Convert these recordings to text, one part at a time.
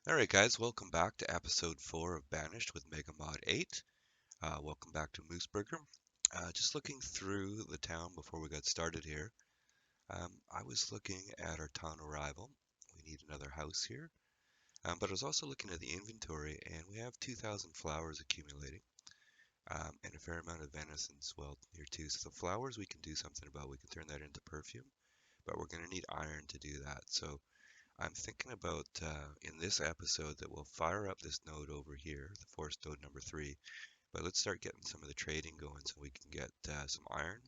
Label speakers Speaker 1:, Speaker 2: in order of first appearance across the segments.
Speaker 1: Alright guys, welcome back to episode 4 of Banished with megamod 8. Welcome back to Mooseburger. Just looking through the town before we got started here. I was looking at our town arrival. We need another house here. But I was also looking at the inventory and we have 2,000 flowers accumulating. And a fair amount of venison as well here too. So the flowers we can do something about. We can turn that into perfume. But we're going to need iron to do that. So I'm thinking about in this episode that we'll fire up this node over here, the force node number 3, but let's start getting some of the trading going so we can get some iron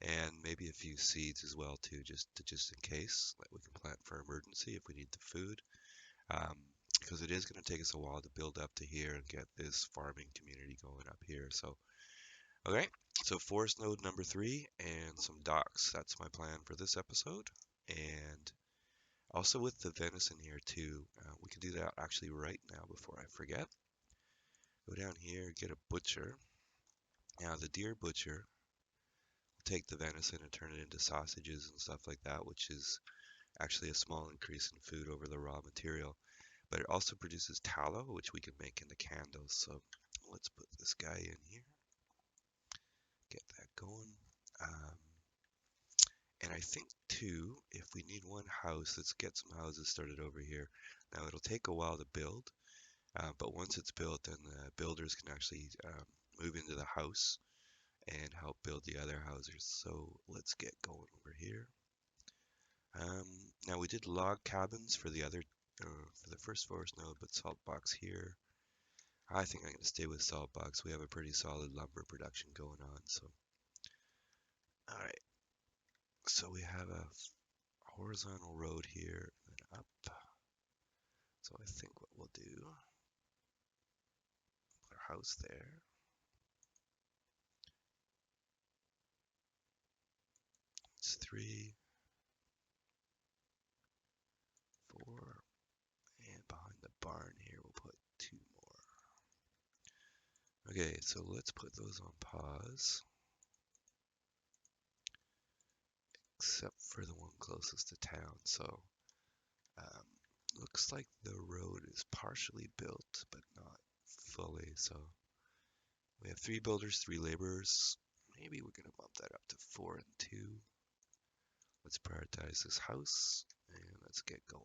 Speaker 1: and maybe a few seeds as well too, just in case that we can plant for emergency if we need the food. Um, because it is going to take us a while to build up to here and get this farming community going up here. So, okay, so force node number 3 and some docks. That's my plan for this episode. And also with the venison here too, we can do that actually right now before I forget. Go down here, get a butcher. Now the deer butcher will take the venison and turn it into sausages and stuff like that, which is actually a small increase in food over the raw material. But it also produces tallow, which we can make into candles. So let's put this guy in here, get that going. Um, and I think too, if we need one house, let's get some houses started over here. Now it'll take a while to build. But once it's built, then the builders can actually move into the house and help build the other houses. So let's get going over here. Um, Now we did log cabins for for the first forest node, but salt box here. I think I'm going to stay with salt box. We have a pretty solid lumber production going on. So, all right. So we have a horizontal road here and up. So I think what we'll do, put our house there. It's 3, 4, and behind the barn here, we'll put 2 more. Okay, so let's put those on pause, except for the one closest to town. So, um, looks like the road is partially built, but not fully. So, we have 3 builders, 3 laborers. Maybe we're going to bump that up to 4 and 2. Let's prioritize this house, and let's get going.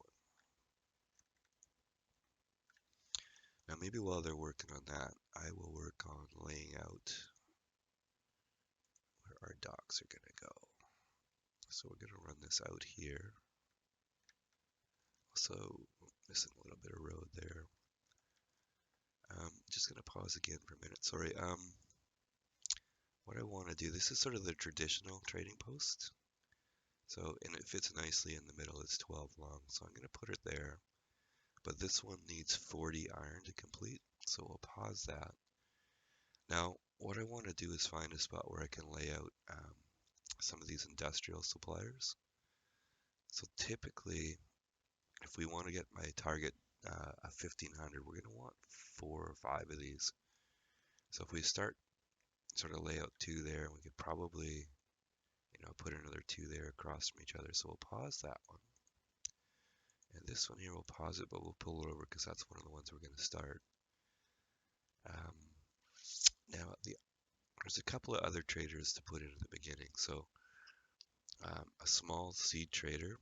Speaker 1: Now, maybe while they're working on that, I will work on laying out where our docks are going to go. So we're going to run this out here. Also, missing a little bit of road there. Just going to pause again for a minute. Sorry. What I want to do, this is sort of the traditional trading post. So, and it fits nicely in the middle. It's 12 long, so I'm going to put it there. But this one needs 40 iron to complete, so we'll pause that. Now, what I want to do is find a spot where I can lay out some of these industrial suppliers. So typically, if we want to get my target of 1500, we're going to want 4 or 5 of these. So if we start sort of lay out 2 there, we could probably, put another 2 there across from each other. So we'll pause that one. And this one here, we'll pause it, but we'll pull it over because that's one of the ones we're going to start. Um, Now, there's a couple of other traders to put in at the beginning. So a small seed trader,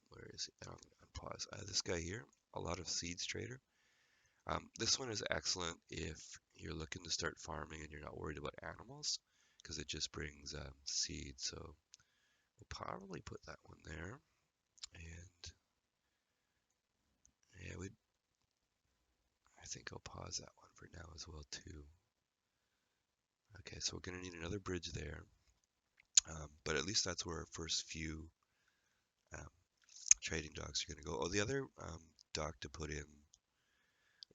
Speaker 1: where is it? Unpause. This guy here, a lot of seeds trader. This one is excellent if you're looking to start farming and you're not worried about animals, because it just brings seeds. So we'll probably put that one there. And yeah, I think I'll pause that one for now as well too. Okay, so we're gonna need another bridge there, but at least that's where our first few um, trading docks are gonna go. Oh, the other dock to put in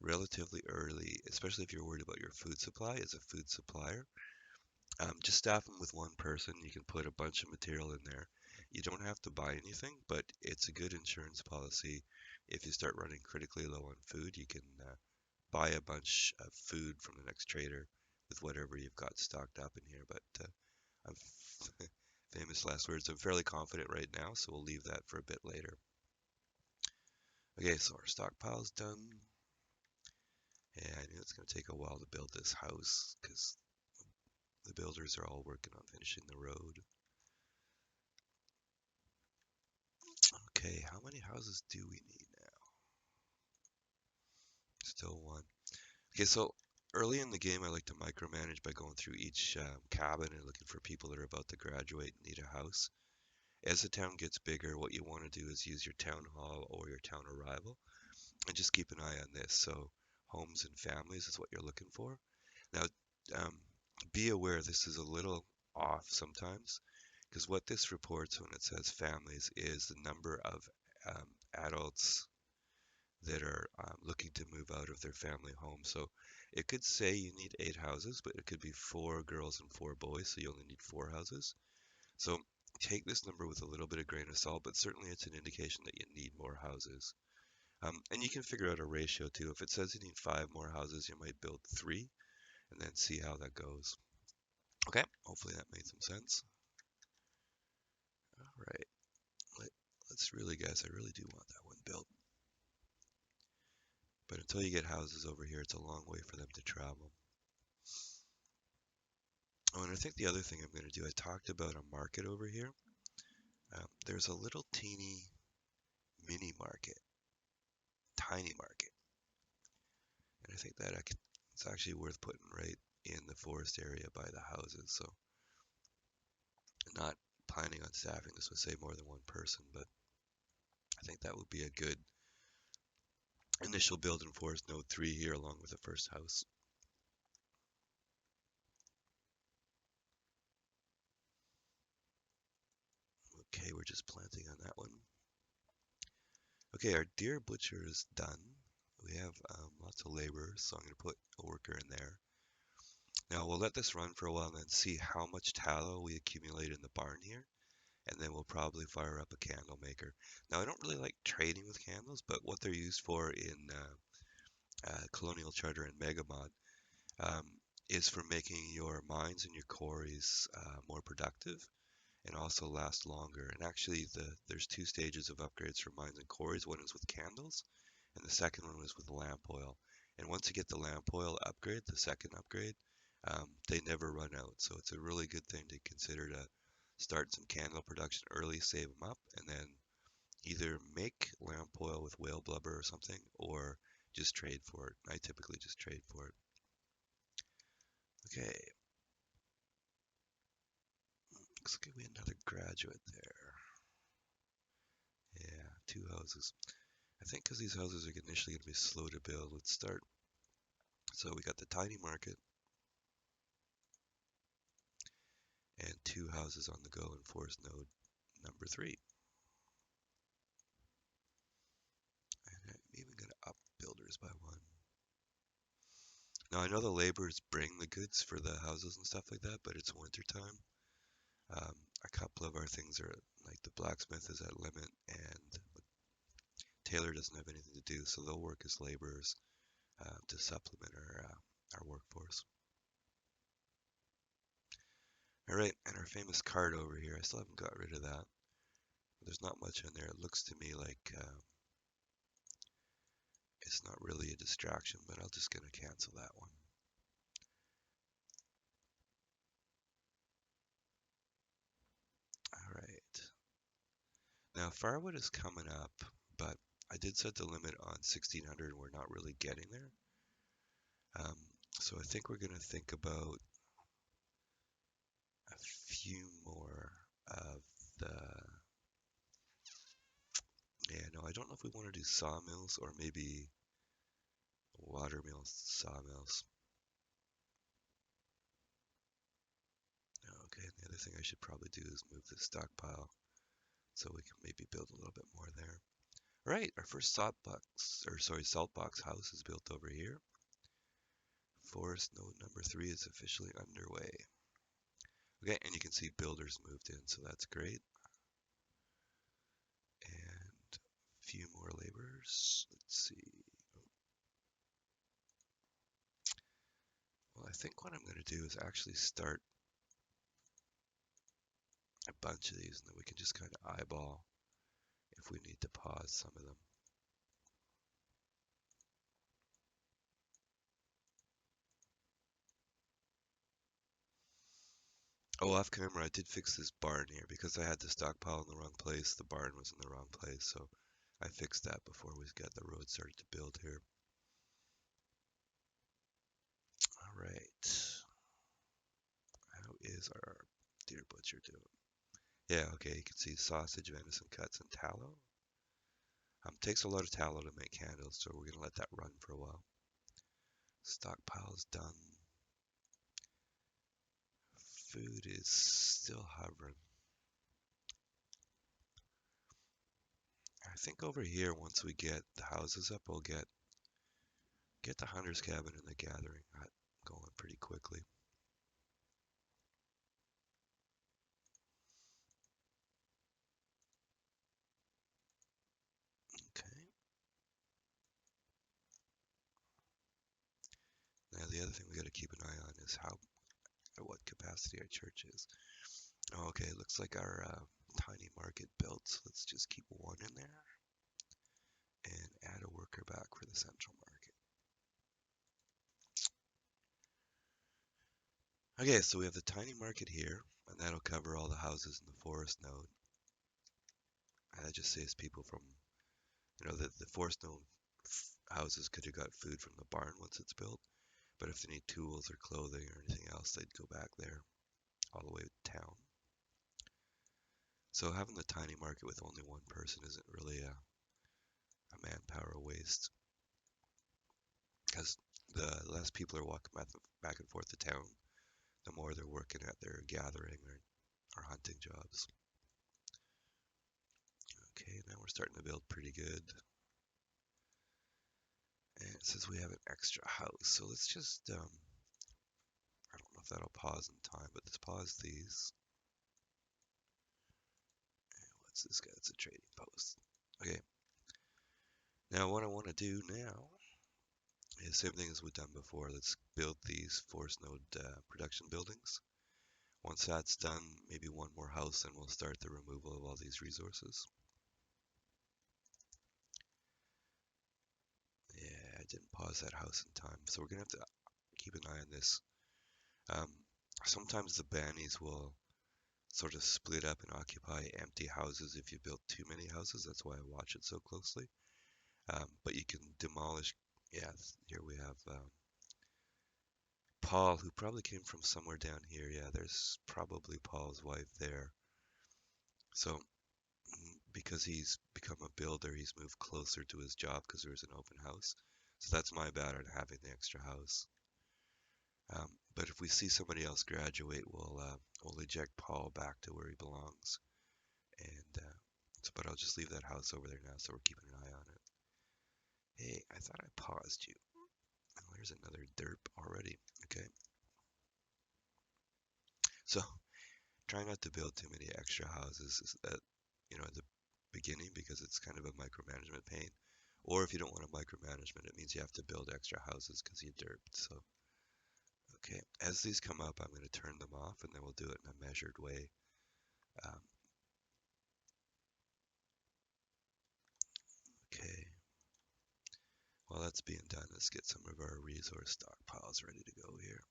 Speaker 1: relatively early, especially if you're worried about your food supply, is a food supplier. Just staff them with one person. You can put a bunch of material in there. You don't have to buy anything, but it's a good insurance policy. If you start running critically low on food, you can buy a bunch of food from the next trader with whatever you've got stocked up in here. But I'm famous last words. I'm fairly confident right now, so we'll leave that for a bit later. Okay, so our stockpile's done. And I knew it's going to take a while to build this house because the builders are all working on finishing the road. Okay, how many houses do we need now? Still one. Okay, so early in the game, I like to micromanage by going through each cabin and looking for people that are about to graduate and need a house. As the town gets bigger, what you want to do is use your town hall or your town arrival and just keep an eye on this. So homes and families is what you're looking for. Now, um, be aware this is a little off sometimes because what this reports when it says families is the number of um, adults that are looking to move out of their family home. So it could say you need 8 houses, but it could be 4 girls and 4 boys, so you only need 4 houses. So take this number with a little bit of grain of salt, but certainly it's an indication that you need more houses. And you can figure out a ratio too. If it says you need 5 more houses, you might build 3 and then see how that goes. Okay, hopefully that made some sense. All right, Let, let's really guess. I really do want that one built. But until you get houses over here, it's a long way for them to travel. Oh, and I think the other thing I'm going to do, I talked about a market over here. There's a little teeny mini market, tiny market. And I think that it's actually worth putting right in the forest area by the houses. So not planning on staffing this would say more than one person, but I think that would be a good initial build in forest node 3 here along with the first house. Okay, we're just planting on that one. Okay, our deer butcher is done. We have lots of laborers, so I'm going to put a worker in there. Now we'll let this run for a while and then see how much tallow we accumulate in the barn here, and then we'll probably fire up a candle maker. Now I don't really like trading with candles, but what they're used for in Colonial Charter and megamod um, is for making your mines and your quarries more productive and also last longer. And actually, there's 2 stages of upgrades for mines and quarries. One is with candles, and the second one was with lamp oil. And once you get the lamp oil upgrade, the second upgrade, they never run out. So it's a really good thing to consider to start some candle production early, save them up, and then either make lamp oil with whale blubber or something, or just trade for it. I typically just trade for it. Okay, looks like we had another graduate there. Yeah, 2 houses. I think because these houses are initially going to be slow to build, let's start. So we got the tiny market and 2 houses on the go in forest node number 3. And I'm even going to up builders by 1. Now I know the laborers bring the goods for the houses and stuff like that, but it's winter time. A couple of our things are like the blacksmith is at limit and Taylor doesn't have anything to do, so they'll work as laborers to supplement our workforce. All right, and our famous card over here, I still haven't got rid of that. There's not much in there. It looks to me like it's not really a distraction, but I'm just going to cancel that one. All right. Now, firewood is coming up, but I did set the limit on 1600 and we're not really getting there. Um, so I think we're going to think about a few more of the... Yeah, no, I don't know if we want to do sawmills or maybe watermills, sawmills. Okay, and the other thing I should probably do is move the stockpile so we can maybe build a little bit more there. Right, our first salt box house is built over here. Forest node number 3 is officially underway. Okay, and you can see builders moved in, so that's great. And a few more laborers. Let's see. Well, I think what I'm going to do is actually start a bunch of these, and then we can just kind of eyeball if we need to pause some of them. Oh, off camera, I did fix this barn here because I had the stockpile in the wrong place. The barn was in the wrong place, so I fixed that before we got the road started to build here. All right. How is our deer butcher doing? Yeah, okay, you can see sausage, venison cuts, and tallow. Takes a lot of tallow to make candles, so we're gonna let that run for a while. Stockpile's done. Food is still hovering. I think over here, once we get the houses up, we'll get the hunter's cabin and the gathering hut going pretty quickly. Okay. Now the other thing we got to keep an eye on is how, at what capacity our church is. Okay, looks like our tiny market built. So let's just keep one in there and add a worker back for the central market. Okay, so we have the tiny market here, and that'll cover all the houses in the forest node. And that just saves people from, the forest node houses could have got food from the barn once it's built. But if they need tools or clothing or anything else, they'd go back there all the way to town. So having the tiny market with only one person isn't really a manpower waste, because the less people are walking back and forth to town, the more they're working at their gathering or hunting jobs. Okay, now we're starting to build pretty good. And it says we have an extra house, so let's just, I don't know if that'll pause in time, but let's pause these. And what's this guy? It's a trading post. Okay, now what I want to do now is same thing as we've done before. Let's build these forest node production buildings. Once that's done, maybe one more house, and we'll start the removal of all these resources. Yeah, I didn't pause that house in time, so we're gonna have to keep an eye on this. Um, Sometimes the bannies will sort of split up and occupy empty houses if you build too many houses. That's why I watch it so closely. But you can demolish. Yeah, here we have Paul, who probably came from somewhere down here. Yeah, there's probably Paul's wife there. So because he's become a builder, he's moved closer to his job because there's an open house. So that's my bad on having the extra house. But if we see somebody else graduate, we'll eject Paul back to where he belongs. And but I'll just leave that house over there now, so we're keeping an eye on it. Hey, I thought I paused you. Oh, there's another derp already. Okay. So try not to build too many extra houses at the beginning, because it's kind of a micromanagement pain. Or if you don't want a micromanagement, it means you have to build extra houses because you derped. So, okay, as these come up, I'm going to turn them off, and then we'll do it in a measured way. Um, okay, while that's being done, let's get some of our resource stockpiles ready to go here.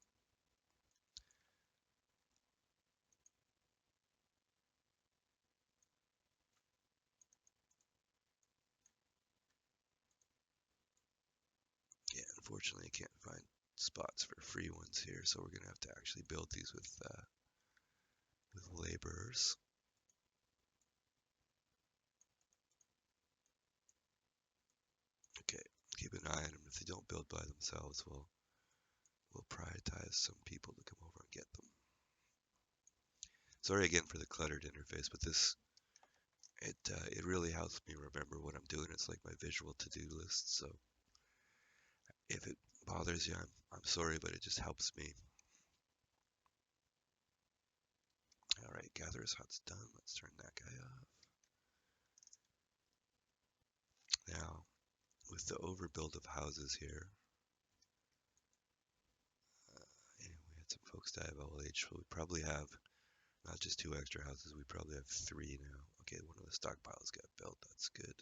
Speaker 1: Yeah, unfortunately, I can't find spots for free ones here, so we're going to have to actually build these with laborers. Okay, keep an eye on them. If they don't build by themselves, we'll prioritize some people to come over and get them. Sorry again for the cluttered interface, but it really helps me remember what I'm doing. It's like my visual to-do list. So if it bothers you, I'm sorry, but it just helps me. All right, gatherer's hut's done. Let's turn that guy off. Now, with the overbuild of houses here, and we had some folks die of old age, so we probably have not just 2 extra houses, we probably have 3 now. Okay, one of the stockpiles got built. That's good.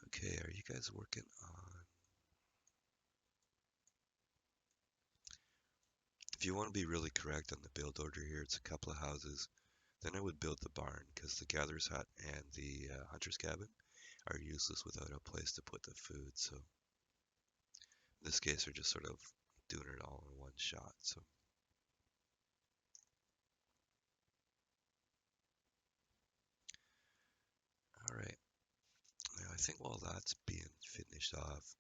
Speaker 1: Okay, are you guys working on If you want to be really correct on the build order here, it's a couple of houses. Then I would build the barn because the gatherer's hut and the hunter's cabin are useless without a place to put the food. So in this case, we're just sort of doing it all in one shot. So all right, now I think while that's being finished off,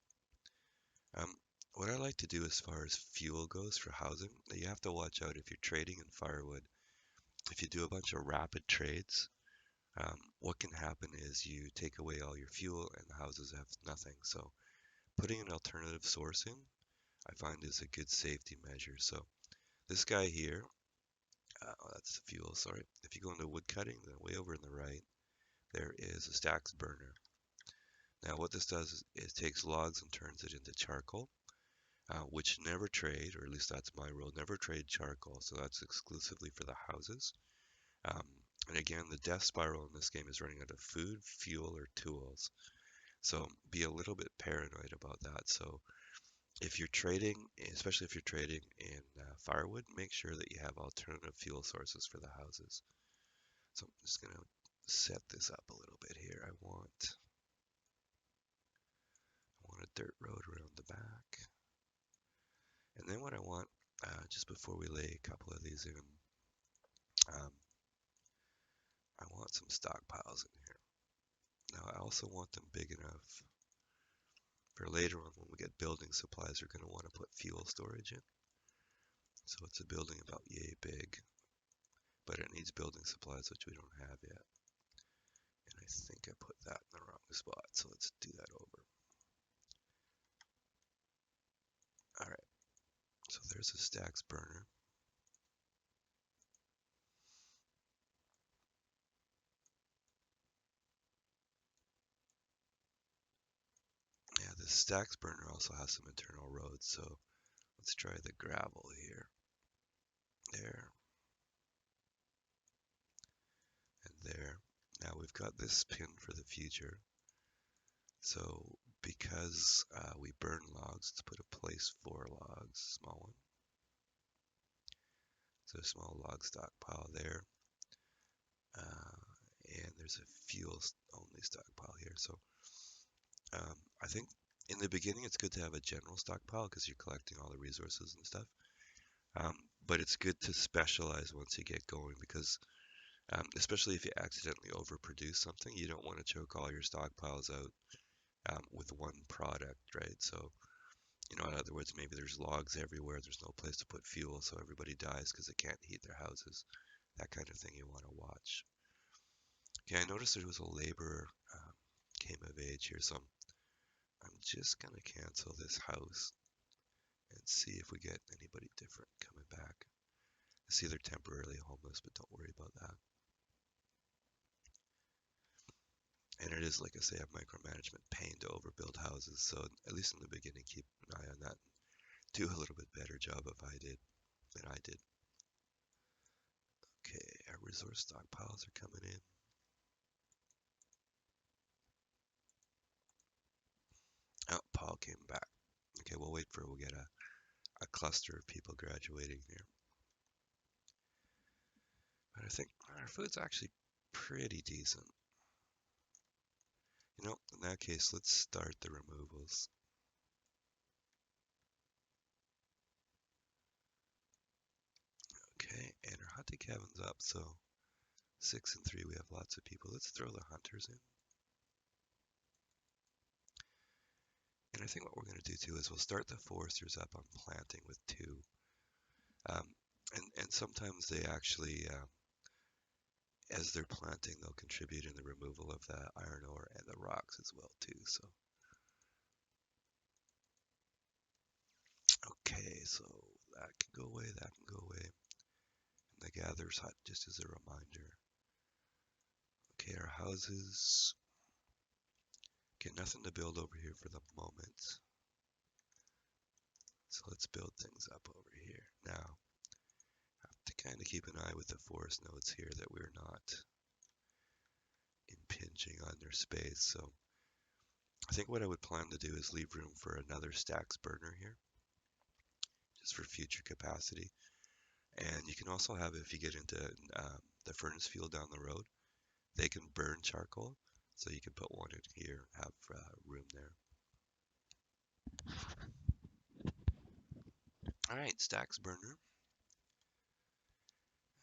Speaker 1: um, what I like to do as far as fuel goes for housing, you have to watch out if you're trading in firewood. If you do a bunch of rapid trades, what can happen is you take away all your fuel and the houses have nothing. So putting an alternative source in, I find is a good safety measure. So this guy here, oh, that's the fuel, sorry. If you go into wood cutting, then way over on the right, there is a stacks burner. Now what this does is it takes logs and turns it into charcoal, which never trade, or at least that's my rule, never trade charcoal. So that's exclusively for the houses. Um, and again, the death spiral in this game is running out of food, fuel, or tools. So be a little bit paranoid about that. So if you're trading, especially if you're trading in firewood, make sure that you have alternative fuel sources for the houses. So I'm just going to set this up a little bit here. I want a dirt road around the back. And then what I want, just before we lay a couple of these in, um, I want some stockpiles in here. Now I also want them big enough for later on when we get building supplies, we're going to want to put fuel storage in. So it's a building about yay big, but it needs building supplies, which we don't have yet. And I think I put that in the wrong spot, so let's do that over. All right, so there's a stacks burner. Yeah, this stacks burner also has some internal roads, so let's try the gravel here. There. And there. Now we've got this pin for the future. So because we burn logs, let's put a place for logs, small one. So a small log stockpile there. And there's a fuel only stockpile here. So I think in the beginning it's good to have a general stockpile because you're collecting all the resources and stuff. But it's good to specialize once you get going because especially if you accidentally overproduce something, you don't want to choke all your stockpiles out with one product, right? So, in other words, maybe there's logs everywhere, there's no place to put fuel, so everybody dies because they can't heat their houses. That kind of thing you want to watch. Okay, I noticed there was a laborer came of age here, so I'm just going to cancel this house and see if we get anybody different coming back. I see they're temporarily homeless, but don't worry about that. And it is, like I say, a micromanagement pain to overbuild houses, so at least in the beginning, keep an eye on that. Do a little bit better job if I did than I did. Okay, our resource stockpiles are coming in. Oh, Paul came back. Okay, we'll get a cluster of people graduating here. But I think our food's actually pretty decent. In that case, let's start the removals. Okay, and our hunting cabin's up, so 6 and 3, we have lots of people. Let's throw the hunters in. And I think what we're going to do too is we'll start the foresters up on planting with 2. Um, and sometimes they actually, as they're planting, they'll contribute in the removal of the iron ore and the rocks as well too. So, okay, so that can go away, that can go away. And the gatherer's hut, just as a reminder. Okay, our houses. Okay, nothing to build over here for the moment. So let's build things up over here. Now, have to kind of keep an eye with the forest nodes here that we're not impinging on their space. So I think what I would plan to do is leave room for another stacks burner here, just for future capacity. And you can also have, if you get into the furnace fuel down the road, they can burn charcoal. So you can put one in here, have room there. All right, stacks burner.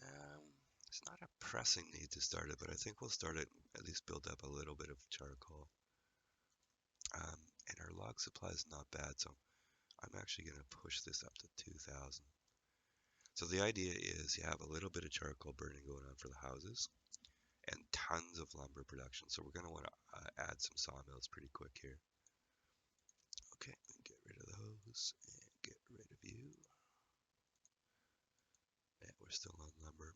Speaker 1: Um, it's not a pressing need to start it, but I think we'll start it, at least build up a little bit of charcoal. And our log supply is not bad, so I'm actually going to push this up to 2,000. So the idea is you have a little bit of charcoal burning going on for the houses and tons of lumber production. So we're going to want to add some sawmills pretty quick here. Okay, get rid of those and get rid of you. Yeah, we're still on lumber.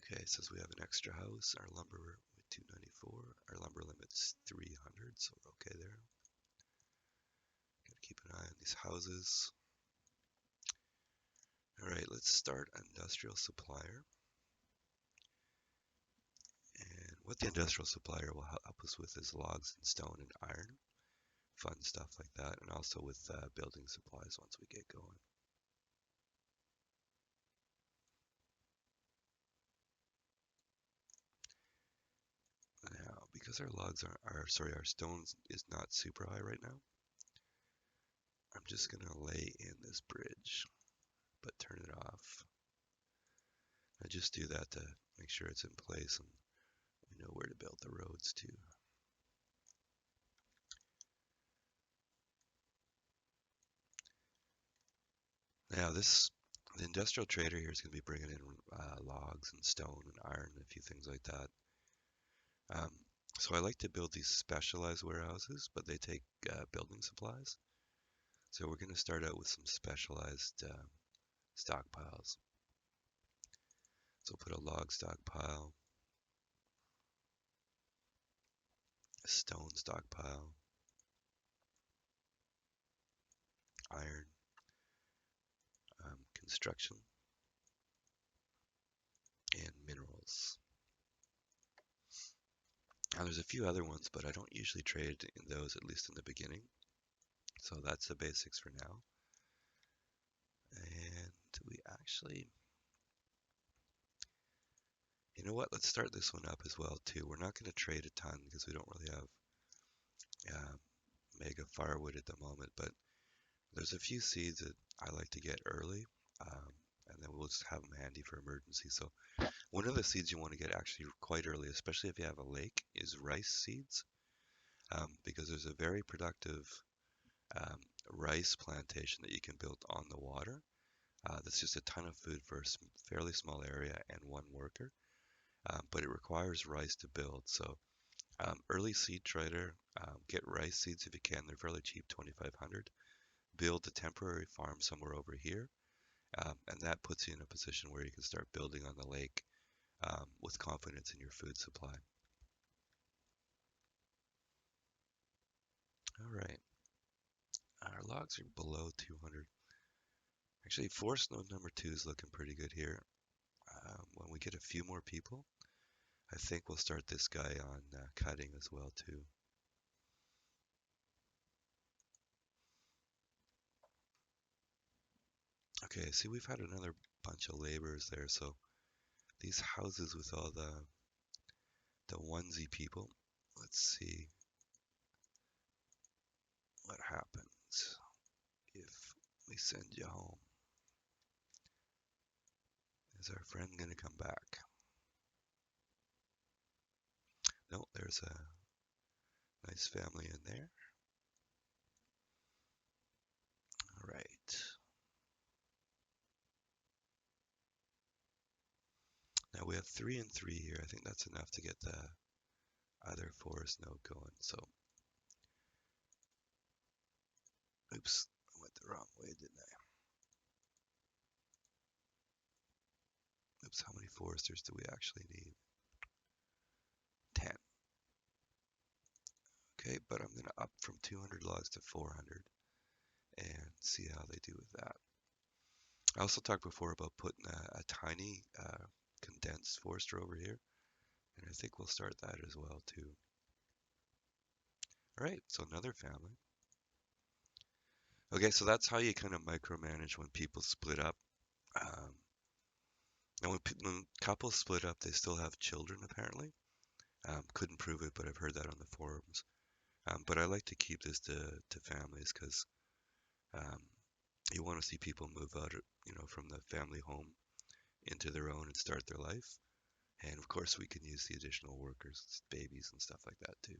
Speaker 1: Okay, it says we have an extra house. Our lumber with 294. Our lumber limit's 300, so we're okay there. Gotta keep an eye on these houses. All right, let's start industrial supplier. And what the industrial supplier will help us with is logs and stone and iron, fun stuff like that, and also with building supplies once we get going. Now, because our logs our stones is not super high right now, I'm just gonna lay in this bridge, but turn it off. I just do that to make sure it's in place and we know where to build the roads too. Now the industrial trader here is going to be bringing in logs and stone and iron and a few things like that. Um, so I like to build these specialized warehouses, but they take building supplies. So we're going to start out with some specialized stockpiles. So put a log stockpile, a stone stockpile, iron, construction, and minerals. Now there's a few other ones, but I don't usually trade in those, at least in the beginning. So that's the basics for now. And we actually, you know what, let's start this one up as well too. We're not going to trade a ton because we don't really have mega firewood at the moment, but there's a few seeds that I like to get early, and then we'll just have them handy for emergency. So one of the seeds you want to get actually quite early, especially if you have a lake, is rice seeds, because there's a very productive um, rice plantation that you can build on the water. That's just a ton of food for a fairly small area and one worker, but it requires rice to build. So early seed trader, get rice seeds if you can. They're fairly cheap, 2,500. Build a temporary farm somewhere over here, and that puts you in a position where you can start building on the lake with confidence in your food supply. All right, our logs are below 200. Actually, forest node number 2 is looking pretty good here. When we get a few more people, I think we'll start this guy on cutting as well too. Okay, see we've had another bunch of laborers there, so these houses with all the onesie people, let's see what happens if we send you home. Is our friend gonna come back? No, there's a nice family in there. All right. Now we have 3 and 3 here. I think that's enough to get the other forest node going. So, oops, I went the wrong way, didn't I? Oops, how many foresters do we actually need? 10. Okay, but I'm going to up from 200 logs to 400 and see how they do with that. I also talked before about putting a tiny condensed forester over here, and I think we'll start that as well too. All right, so another family. Okay, so that's how you kind of micromanage when people split up. Um, and when couples split up, they still have children apparently. Couldn't prove it, but I've heard that on the forums. But I like to keep this to families because um, you want to see people move out, from the family home into their own and start their life. And of course, we can use the additional workers, babies, and stuff like that too.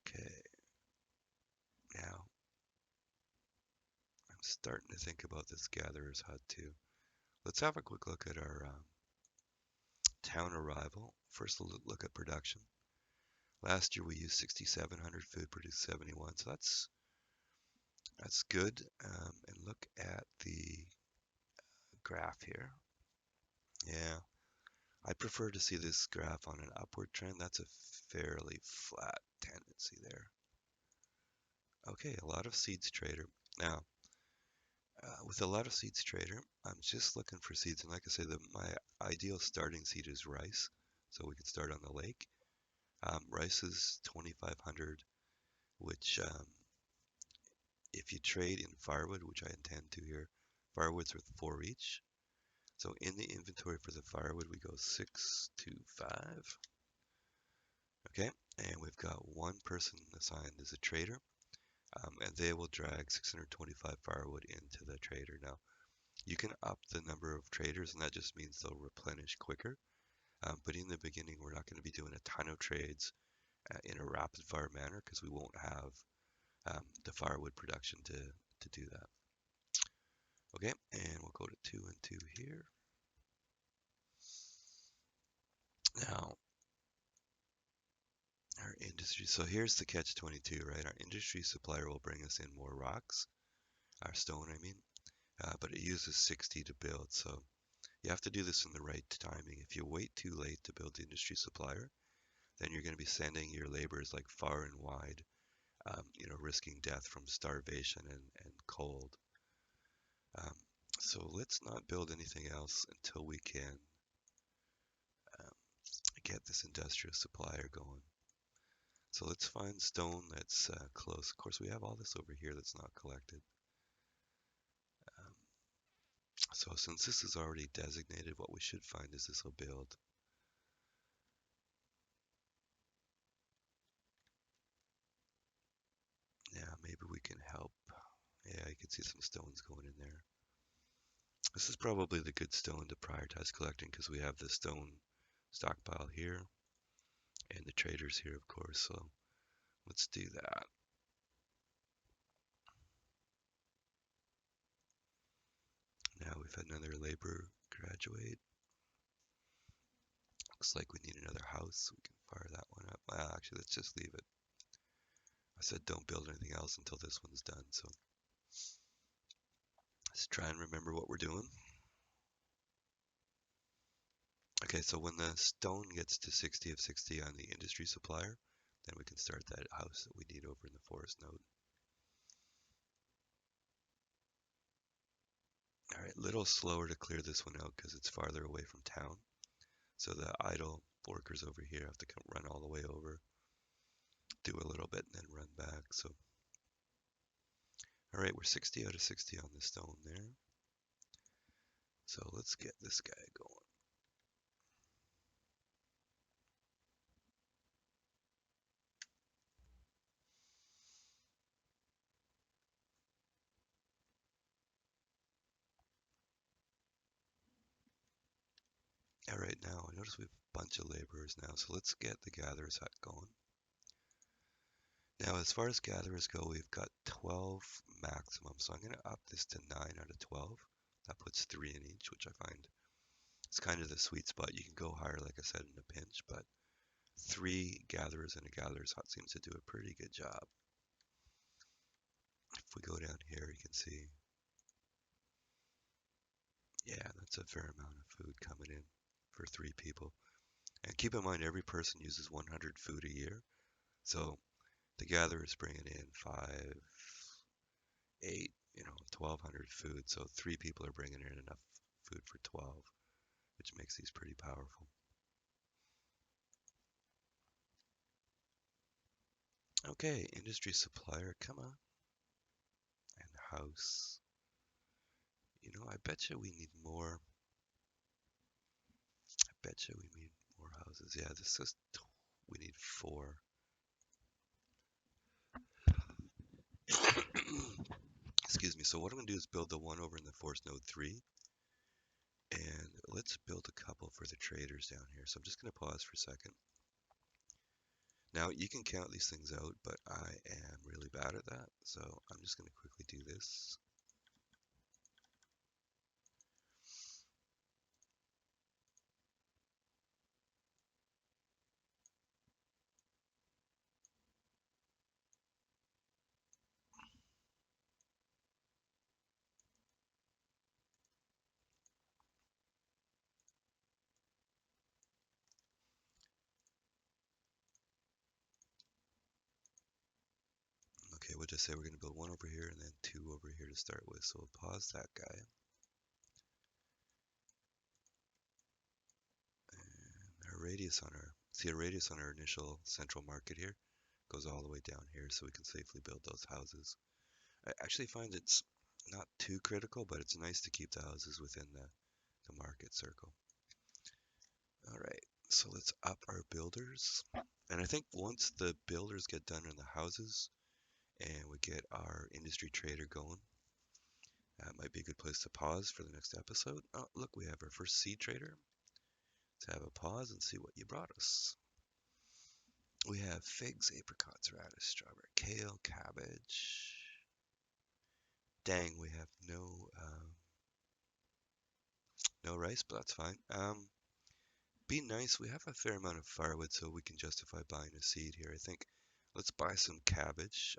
Speaker 1: Okay, now I'm starting to think about this gatherer's hut too. Let's have a quick look at our town arrival. First, look at production. Last year we used 6,700 food, produced 71, so that's good. And look at the graph here. Yeah, I prefer to see this graph on an upward trend. That's a fairly flat tendency there. Okay, a lot of seeds trader. Now, with a lot of seeds trader, I'm just looking for seeds. And like I say, my ideal starting seed is rice. So we can start on the lake. Rice is 2,500, which if you trade in firewood, which I intend to here, firewood's worth 4 each. So in the inventory for the firewood, we go 6 to 5. Okay, and we've got one person assigned as a trader, and they will drag 625 firewood into the trader. Now, you can up the number of traders, and that just means they'll replenish quicker. But in the beginning, we're not going to be doing a ton of trades in a rapid fire manner because we won't have the firewood production to do that. Okay, and we'll go to 2 and 2 here. Now, our industry, so here's the catch-22, right? Our industry supplier will bring us in more rocks, our stone, I mean, but it uses 60 to build, so you have to do this in the right timing. If you wait too late to build the industry supplier, then you're going to be sending your laborers like far and wide, risking death from starvation and cold. Um, so let's not build anything else until we can um, get this industrial supplier going. So let's find stone that's close. Of course, we have all this over here that's not collected. Um, so since this is already designated, what we should find is this will build. Yeah, maybe we can help. Yeah, you can see some stones going in there. This is probably the good stone to prioritize collecting because we have the stone stockpile here and the traders here, of course. So let's do that. Now we've had another labor graduate. Looks like we need another house. We can fire that one up. Well, actually, let's just leave it. I said don't build anything else until this one's done. So let's try and remember what we're doing. Okay, so when the stone gets to 60 of 60 on the industry supplier, then we can start that house that we need over in the forest node. All right, a little slower to clear this one out because it's farther away from town. So the idle workers over here have to come run all the way over, do a little bit, and then run back. So, all right, we're 60 out of 60 on the stone there. So let's get this guy going. All right, now I notice we have a bunch of laborers now, so let's get the gatherer's hut going. Now, as far as gatherers go, we've got 12 maximum, so I'm going to up this to 9 out of 12. That puts 3 in each, which I find is kind of the sweet spot. You can go higher, like I said, in a pinch, but 3 gatherers in a gatherer's hut seems to do a pretty good job. If we go down here, you can see, yeah, that's a fair amount of food coming in for 3 people. And keep in mind, every person uses 100 food a year. So the gatherer is bringing in 5, 8, 1,200 food. So 3 people are bringing in enough food for 12, which makes these pretty powerful. Okay, industry supplier, come on. And house. I bet you we need more. I bet you we need more houses. Yeah, this says we need 4. Excuse me. So what I'm going to do is build the one over in the force node 3. And let's build a couple for the traders down here. So I'm just going to pause for a second. Now you can count these things out, but I am really bad at that. So I'm just going to quickly do this. Okay, we'll just say we're going to build 1 over here and then 2 over here to start with. So we'll pause that guy. And our radius on our initial central market here goes all the way down here so we can safely build those houses. I actually find it's not too critical, but it's nice to keep the houses within the market circle. All right, so let's up our builders. And I think once the builders get done in the houses and we get our industry trader going, that might be a good place to pause for the next episode. Oh, look, we have our first seed trader. Let's have a pause and see what you brought us. We have figs, apricots, radish, strawberry, kale, cabbage. Dang, we have no rice, but that's fine. Be nice. We have a fair amount of firewood, so we can justify buying a seed here. I think let's buy some cabbage.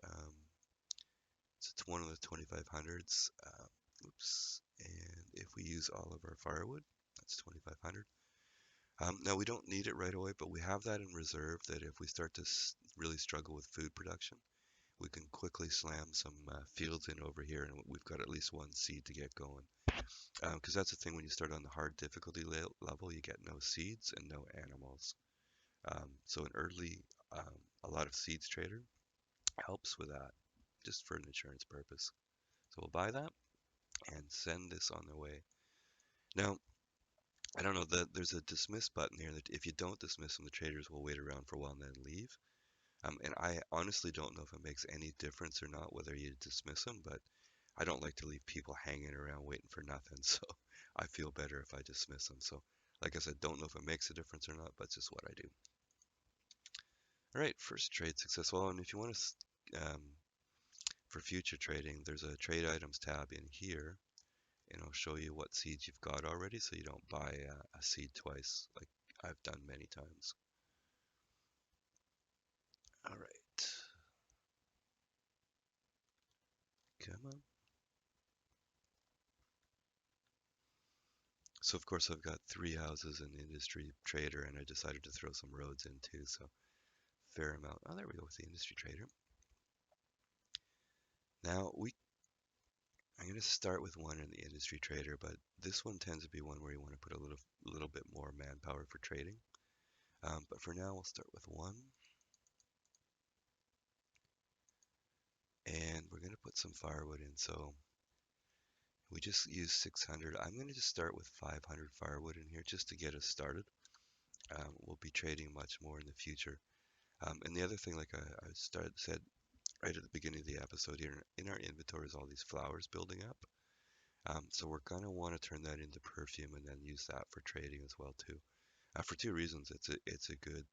Speaker 1: So it's one of the 2500s. Oops. And if we use all of our firewood, that's 2500. Now we don't need it right away, but we have that in reserve that if we start to really struggle with food production, we can quickly slam some fields in over here, and we've got at least 1 seed to get going. Because that's the thing, when you start on the hard difficulty level, you get no seeds and no animals. So an early, a lot of seeds trader helps with that, just for an insurance purpose. So we'll buy that and send this on the way. Now, I don't know, there's a dismiss button here that if you don't dismiss them, the traders will wait around for a while and then leave. And I honestly don't know if it makes any difference or not whether you dismiss them, but I don't like to leave people hanging around waiting for nothing, so I feel better if I dismiss them. So, like I said, don't know if it makes a difference or not, but it's just what I do. All right, first trade successful. And if you want to, for future trading, there's a trade items tab in here, and I'll show you what seeds you've got already, so you don't buy a seed twice, like I've done many times. All right, come on. So of course I've got 3 houses in industry trader, and I decided to throw some roads in too, so fair amount. Oh, there we go with the industry trader. Now I'm going to start with one in the industry trader, but this one tends to be one where you want to put a little bit more manpower for trading. But for now, we'll start with 1. And we're going to put some firewood in. So we just use 600. I'm going to just start with 500 firewood in here just to get us started. We'll be trading much more in the future. And the other thing, like I said right at the beginning of the episode here, in our inventory is all these flowers building up. So we're going to want to turn that into perfume and then use that for trading as well too. For 2 reasons. It's a good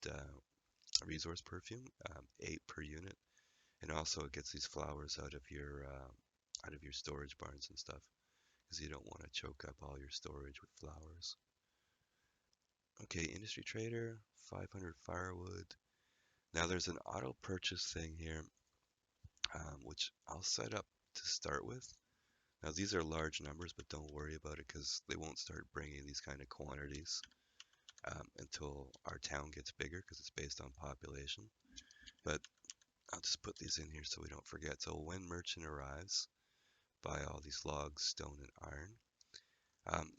Speaker 1: resource perfume, 8 per unit, and also it gets these flowers out of your storage barns and stuff, because you don't want to choke up all your storage with flowers. Okay, industry trader, 500 firewood. Now there's an auto purchase thing here, which I'll set up to start with. Now these are large numbers, but don't worry about it because they won't start bringing these kind of quantities until our town gets bigger, because it's based on population. But I'll just put these in here so we don't forget. So when merchant arrives, buy all these logs, stone, and iron.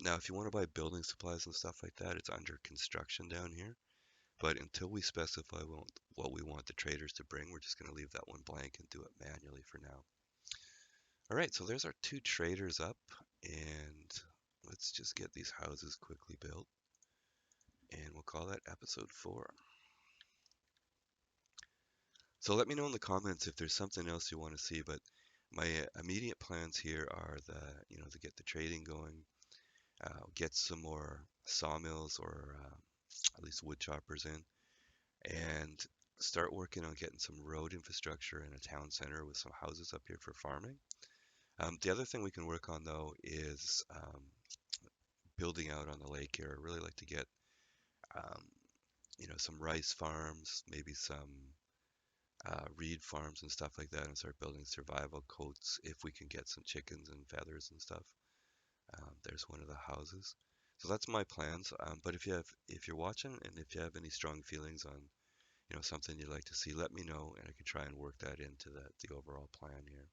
Speaker 1: Now, if you want to buy building supplies and stuff like that, it's under construction down here. But until we specify what we want the traders to bring, we're just going to leave that one blank and do it manually for now. All right, so there's our two traders up, and let's just get these houses quickly built, and we'll call that episode 4. So let me know in the comments if there's something else you want to see, but my immediate plans here are to get the trading going, get some more sawmills or at least wood choppers in, and start working on getting some road infrastructure in a town center with some houses up here for farming. The other thing we can work on though is building out on the lake here. I really like to get um, some rice farms, maybe some reed farms and stuff like that, and start building survival coats if we can get some chickens and feathers and stuff. There's one of the houses. So that's my plans. But if you're watching and if you have any strong feelings on something you'd like to see, let me know and I can try and work that into the overall plan here.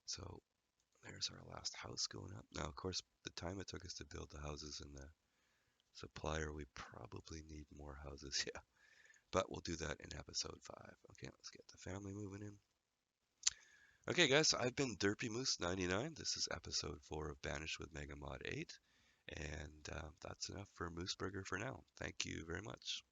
Speaker 1: So there's our last house going up. Now, of course, the time it took us to build the houses and the supplier, we probably need more houses, yeah. But we'll do that in episode 5. Okay, let's get the family moving in. Okay, guys, I've been Derpy Moose 99. This is episode 4 of Banished with megamod 8. And that's enough for Mooseburger for now. Thank you very much.